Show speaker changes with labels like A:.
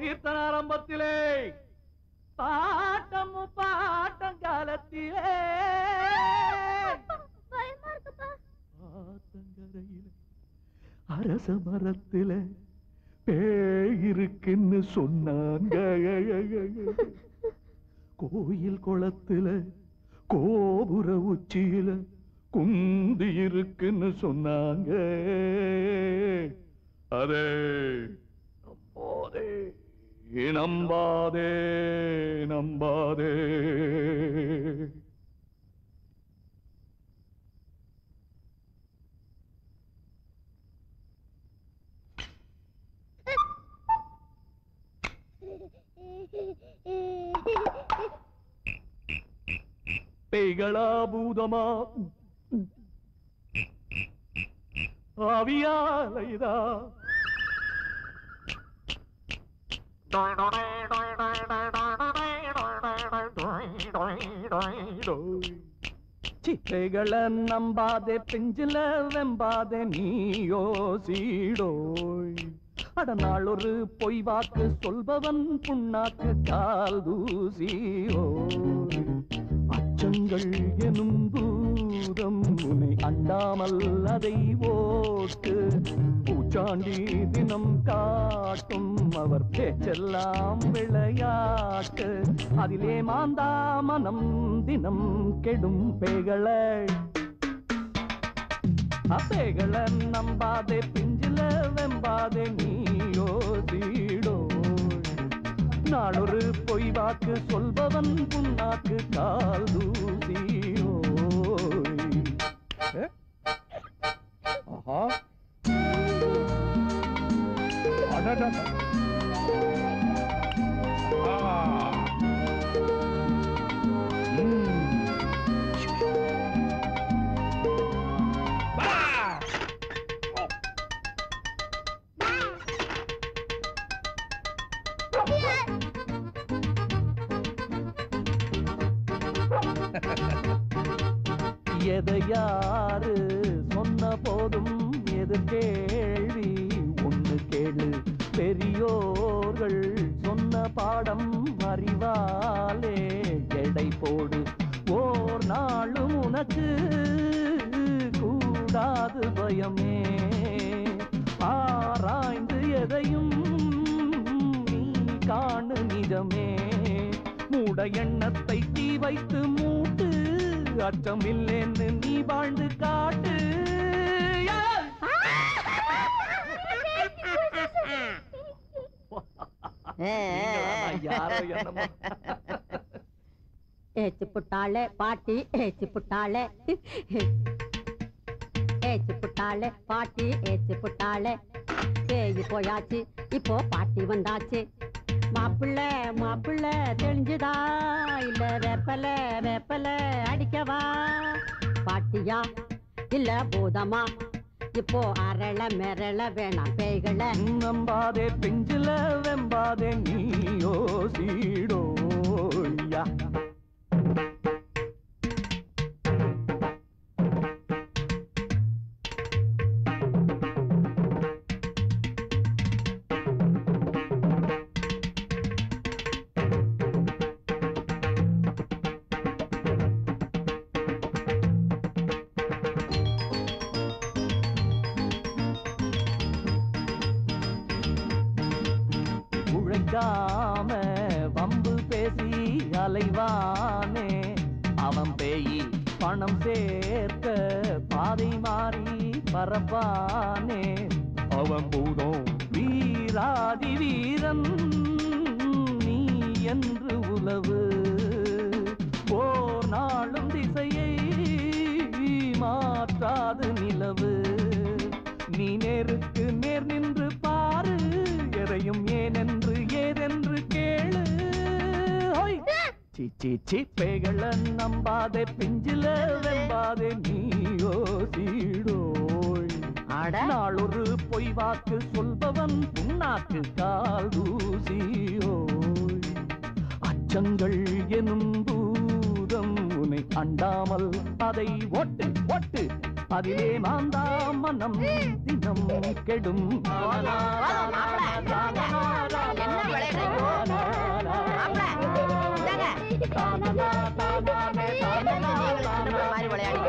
A: கீர்த்தன ஆரம்பத்திலே பாட்டம் காலத்திலே ஆத்தங்கரையில அரச மரத்தில பேயிருக்குன்னு சொன்னாங்க. கோயில் குளத்துல கோபுர உச்சியில குந்தி இருக்குன்னு சொன்னாங்க. அதே நம்பாதே நம்பாதே. பேய்களா பூதமா ஆவியாலைதா சித்தைகளை நம்பாதே பிஞ்சில வெம்பாதே நீயோ சீடோய். அடநாள் ஒரு பொய் வாக்கு சொல்பவன் புண்ணாக்கு கால் தூசியோ. அச்சங்கள் எனும் பூதம் உன்னை அண்டாமல் அதை ஓட்டு. பூச்சாண்டி தினம் காட்டும் அவர் பேச்செல்லாம் விளையாட்டு. அதிலே மாந்தா மனம் தினம் கெடும் பேய்களை அப்பேகளை நம்பாதே பிஞ்சில வெம்பாதே நீயோ சீடோ. நாளொரு பொய் வாக்கு சொல்பவன் புண்ணாக்கு கால் தூசியோ. எதை யாரு சொன்ன போதும் எது கேள்வி ஒண்ணு கேளு. பெரியோர்கள் சொன்ன பாடம் அறிவாலே எடை போடு. ஓர் நாளும் உனக்கு கூடாது பயமே. ஆராய்ந்து எதையும் நீ காணு நிஜமே. மூட எண்ணத்தை தீ வைத்து மூட்டு. அச்சம் இல்லைன்னு நீ வாழ்ந்து காட்டு.
B: ஏச்சு புட்டாளே பாட்டி ஏச்சு புட்டாளே. ஏச்சு புட்டாளே பாட்டி ஏச்சு புட்டாளே. பேய் போயாச்சு இப்போ பாட்டி வந்தாச்சு. மாப்பிள்ளை மாப்பிள்ளை தெரிஞ்சுதா இல்ல வெப்பல வெப்பல அடிக்கவா. பாட்டியா இல்ல பூதமா இப்போ அரள மெரள வேணாம் பேய்களை
A: நம்பாதே பிஞ்சில வெம்பாதே நீயோ சீடோயா. வம்பு பேசி அலைவானே அவன் பேயி. பணம் சேர்க்க பாதை மாறி பரப்பானே அவன் பூதம். வீராதி வீரன் நீ என்று உலவு. போர் நாளும் திசையை மாற்றாது நிலவு. நீ நேருக்கு நேர் நின்று பாரு. எதையும் ஏனென்று ஏதென்று கேளு. சீச்சி பேய்களை நம்பாதே பிஞ்சில வெம்பாதே நீயோ சீடோய். நாள் ஒரு பொய் வாக்கு சொல்பவன் புண்ணாக்கு கால் தூசியோய். அச்சங்கள் எனும் பூதம் உன்னை அண்டாமல் அதை ஒட்டு ஒட்டு. அதிலே மாந்தா மனம் தினம் கெடும்.
B: என்ன மாதிரி விளையாடி